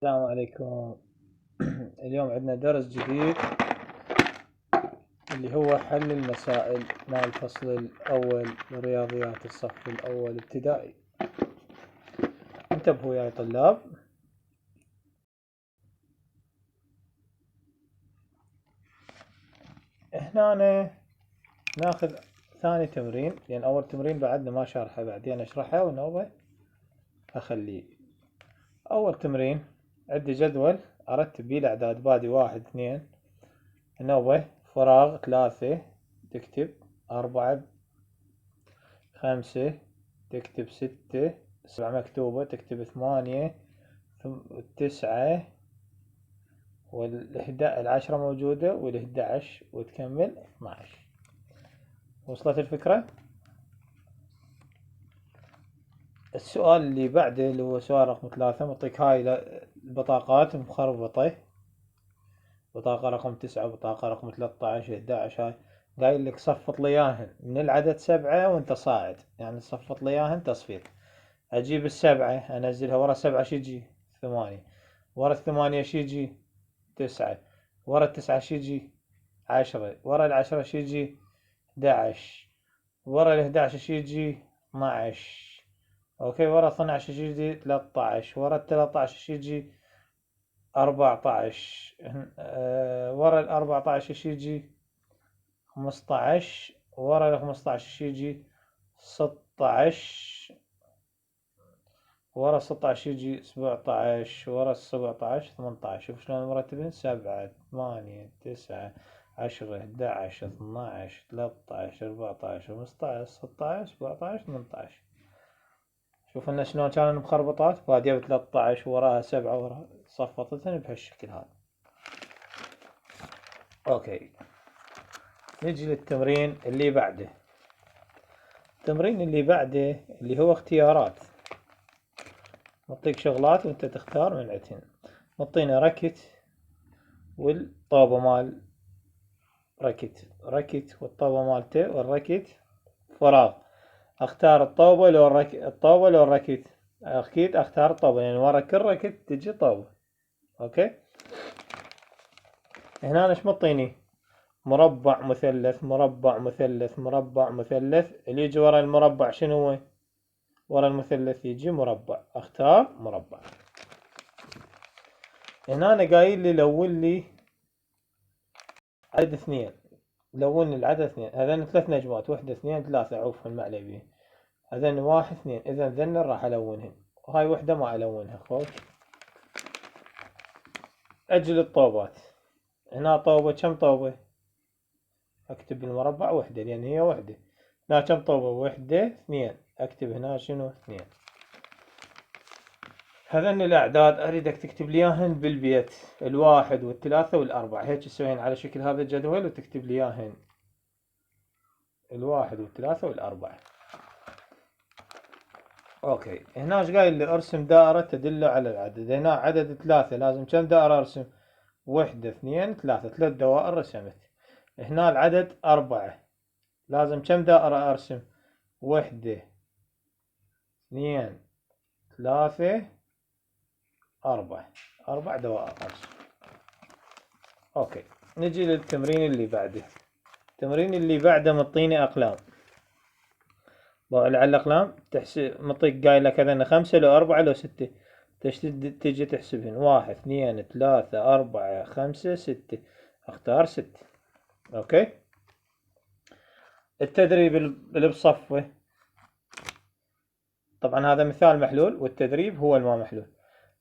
السلام عليكم. اليوم عندنا درس جديد اللي هو حل المسائل مع الفصل الأول لرياضيات الصف الأول ابتدائي. انتبهوا يا طلاب. هنا ناخذ ثاني تمرين، لأن أول تمرين بعدنا ما شرحه، بعدين أشرحه ونوبه أخليه. أول تمرين عندي جدول أرتب بيه الأعداد، بادي 1 2 نوبه فراغ 3 تكتب 4 5 تكتب 6 7 مكتوبة تكتب 8 9 والعشرة موجودة وال11 وتكمل 12. وصلت الفكرة؟ السؤال اللي بعده اللي هو سؤال رقم 3 معطيك هاي البطاقات مخربطة، بطاقة رقم 9 بطاقة رقم 13 11. هاي قايل لك صفط لي اياهن من العدد 7 وانت صاعد، يعني صفط لي اياهن تصفيط. اجيب السبعة انزلها ورا 7 شي يجي 8، ورا 8 شي يجي 9، ورا 9 شي يجي 10، ورا 10 شي يجي 11، ورا 11 شي يجي 12. اوكي، ورا 12 شي يجي 13، ورا 13 شي يجي 14، ورا 14 شي يجي 15، ورا 15 شي يجي 16، ورا 16 يجي 17، ورا 17 18. شوف شلون مرتبين: 7 8 9 10 11 12 13 14 15 16 17 18. شوف لنا شلون كانوا مخربطات، بادية ب 13 وراها 7 وراها صفطتهن بهالشكل هذا. اوكي، نجي للتمرين اللي بعده. التمرين اللي بعده اللي هو اختيارات، نعطيك شغلات وانت تختار من عندهن. نعطينا ركت والطابة مال ركت والطابة مالته والركت فراغ. اختار الطابة لو الطابة لو الركت. اكيد اختار الطابة، يعني ورا كل ركت تجي طابة. اوكي، هنا ايش مطيني؟ مربع مثلث مربع مثلث مربع مثلث. اللي يجي ورا المربع شنو هو؟ ورا المثلث يجي مربع، اختار مربع. هنا أنا قايل لي لون لي عدد 2، لون لي العدد 2. هذين 3 نجمات، 1 2 3 عوفهم ما علي بيه. هذين 1 2، اذا ذن راح الونهن، وهاي وحدة ما الونها. خوش، اجل الطوبات. هنا طوبة، كم طوبة؟ اكتب المربع وحدة لان هي وحدة. هنا كم طوبة؟ 1 2، اكتب هنا شنو؟ 2. هذين الأعداد أريدك تكتب لي إياهن بالبيت، 1 و3 و4. هيك تسوين على شكل هذا الجدول وتكتب لي إياهن 1 و3 و4. أوكي، هنا إيش قايل لي؟ أرسم دائرة تدل على العدد. هنا عدد 3، لازم كم دائرة أرسم؟ 1 2 3، 3 دوائر رسمت. هنا العدد 4، لازم كم دائرة أرسم؟ 1 2 3 4، 4 دوائر أرسم. أوكي، نجي للتمرين اللي بعده. التمرين اللي بعده مطيني أقلام. على الأقلام تحسب، مطيك قايل لك هذين 5 لو 4 لو 6. تجي تحسبهن: 1 2 3 4 5 6. اختار 6. اوكي، التدريب اللي بصفه، طبعا هذا مثال محلول والتدريب هو الما محلول.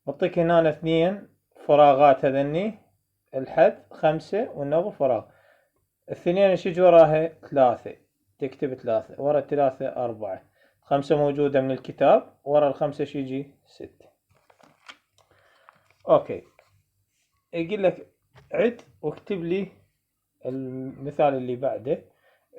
مطيك هنا 2 فراغات، هذني الحد 5 والنوب فراغ. الاثنين ايش يجي وراها؟ 3، تكتب 3، ورا 3 4. 5 موجودة من الكتاب، ورا ال5 ايش يجي؟ 6. اوكي، يقول لك عد واكتب لي المثال اللي بعده.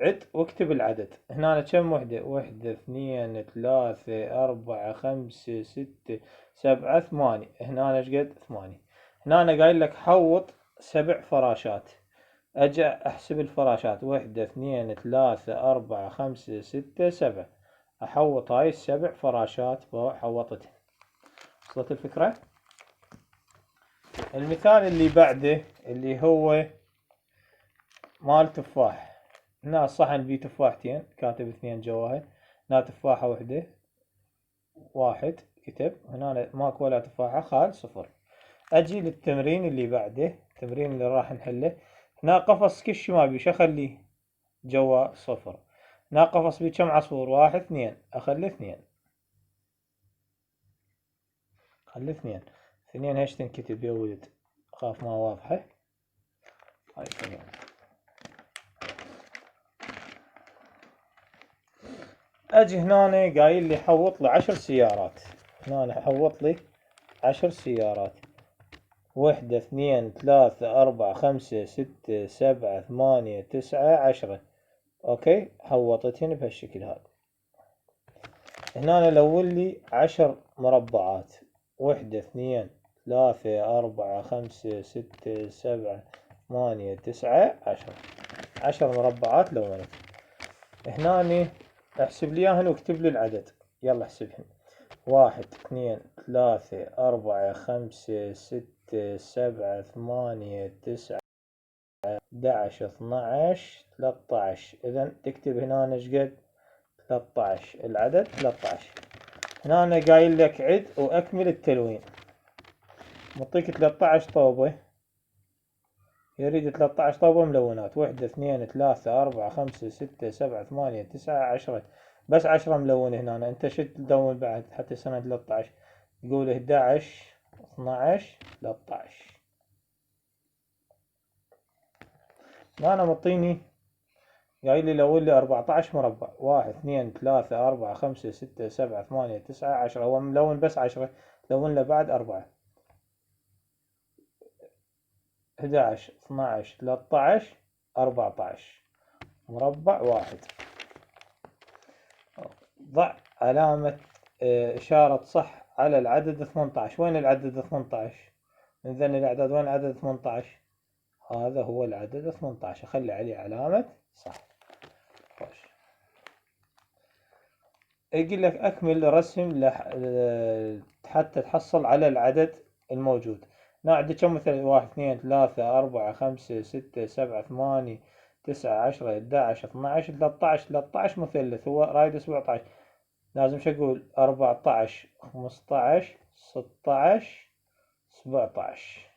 عد واكتب العدد. هنا كم وحدة؟ 1 2 3 4 5 6 7 8. هنا ايش قد؟ 8. هنا أنا قايل لك حوط 7 فراشات. اجي احسب الفراشات: 1 2 3 4 5 6 7. احوط هاي ال7 فراشات، حوطتها. وصلت الفكرة؟ المثال اللي بعده اللي هو مال تفاح. هنا الصحن فيه تفاحتين، كاتب 2 جواهن. هنا تفاحة وحدة، 1 كتب. هنا ماكو ولا تفاحة، خال 0. اجي للتمرين اللي بعده، التمرين اللي راح نحله. هنا قفص كش ما بيه، شو اخليه؟ جوا 0. هنا قفص بيه كم عصفور؟ 1 2، اخلي 2. خلي 2. 2 هيش تنكتب يا ولد؟ خاف ما واضحة. هاي 2. اجي هنا قايل لي حوط لي 10 سيارات. هنا حوط لي 10 سيارات. 1 2 3 4 5 6 7 8 9 10. اوكي، حوطتهن بهالشكل هذا. هنا لون لي 10 مربعات. 1 2 3 4 5 6 7 8 9 10. 10 مربعات لونت. هنا احسب لي اياهن واكتب لي العدد. يلا احسبهن. 1 2 3 4 5 6 7 8 9 11 12 13. اذا تكتب هنا شقد؟ 13. العدد 13. هنا أنا قايل لك عد واكمل التلوين. مطيك 13 طوبة، يريد 13 طوبة ملونات. 1 2 3 4 5 6 7 8 9 10. بس 10 ملونة هنا. انت شو تلون بعد حتى سنة 13؟ يقول 11 12 13. هنا مطيني قايل لي لون لي 14 مربع. 1 2 3 4 5 6 7 8 9 10. هو ملون بس 10، لون له بعد 4. 11 12 13 14 مربع واحد. ضع علامة إشارة صح على العدد 18. وين العدد 18؟ إذن الأعداد، وين العدد 18؟ هذا هو العدد 18، أخلي عليه علامة صح. خوش. يقول لك أكمل رسم حتى تحصل على العدد الموجود. هنا عندي كم مثل؟ 1 2 3 4 5 6 7 8 9 10 11 12 13. 13 مثلث، هو رايد 17. لازم شو اقول؟ 14 15 16 17.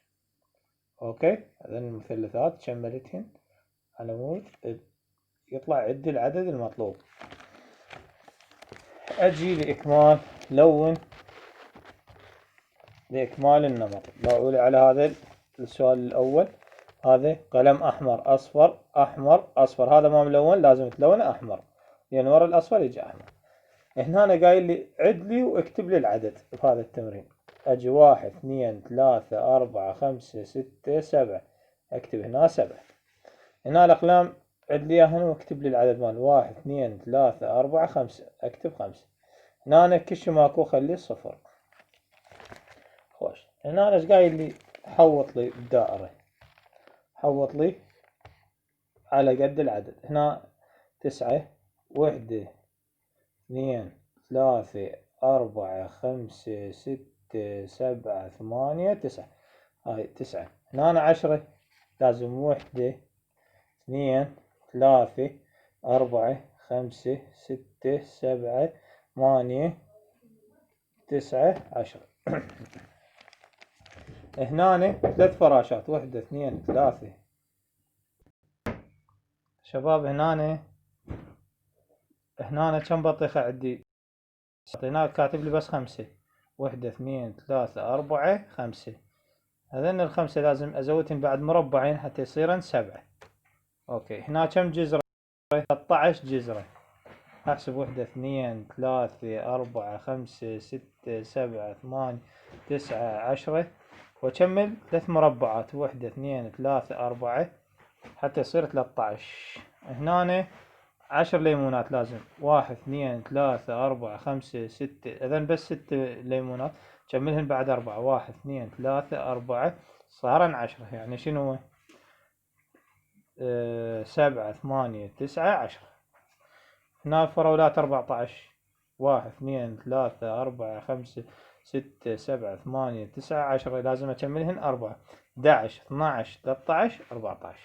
اوكي، هذين المثلثات كملتهن على مود يطلع عندي العدد المطلوب. اجي لاكمال لون، لإكمال النمط. ضعوا لي على هذا السؤال الأول. هذا قلم أحمر أصفر أحمر أصفر، هذا ما ملون لازم تلونه أحمر، لأن ورا الأصفر يجي أحمر. هنا أنا قايل لي عد لي واكتب لي العدد بهذا التمرين. أجي 1 2 3 4 5 6 7، أكتب هنا 7. هنا الأقلام عد لي إياهن واكتب لي العدد مال 1 2 3 4 5، أكتب 5. هنا أنا كش ماكو خلي 0. خوش. هنا ايش قايل لي؟ حوط لي الدائرة، حوط لي على قد العدد. هنا 9 1 2 3 4 5 6 7 8 9. هاي 9. هنا 10 لازم 1 2 3 4 5 6 7 8 9 10. هنا 3 فراشات. 1 2 3. شباب هنا كم بطيخة عندي؟ هنا كاتب لي بس 5. 1 2 3 4 5. هذين الخمسة لازم ازودهم بعد مربعين حتى يصيرن 7. اوكي. هنا كم جزرة؟ 13 جزرة. احسب 1 2 3 4 5 6 7 8 9 10، واكمل 3 مربعات. 1 2 3 4 حتى يصير 13. هنا 10 ليمونات لازم. 1 2 3 4 5 6. اذا بس 6 ليمونات، كملهن بعد 4. 1 2 3 4 صارن 10. يعني شنو؟ 7 8 9 10. هنا فراولات 14. 1 2 3 4 5 6 7 8 9 10 لازم أكملهن 4 11 12 13 14.